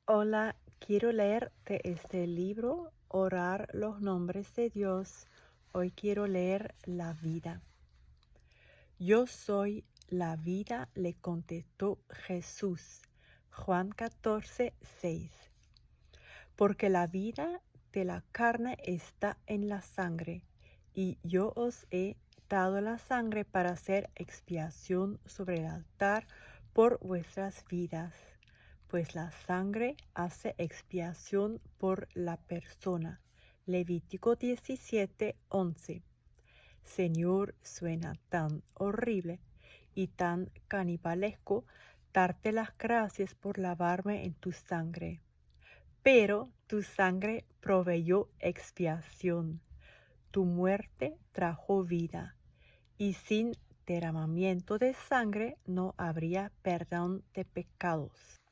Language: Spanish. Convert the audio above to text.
Hola, quiero leerte este libro, Orar los nombres de Dios. Hoy quiero leer la vida. Yo soy la vida, le contestó Jesús. Juan 14:6. Porque la vida de la carne está en la sangre, y yo os he dado la sangre para hacer expiación sobre el altar por vuestras vidas, pues la sangre hace expiación por la persona. Levítico 17:11. Señor, suena tan horrible y tan canibalesco darte las gracias por lavarme en tu sangre. Pero tu sangre proveyó expiación, tu muerte trajo vida, y sin derramamiento de sangre no habría perdón de pecados.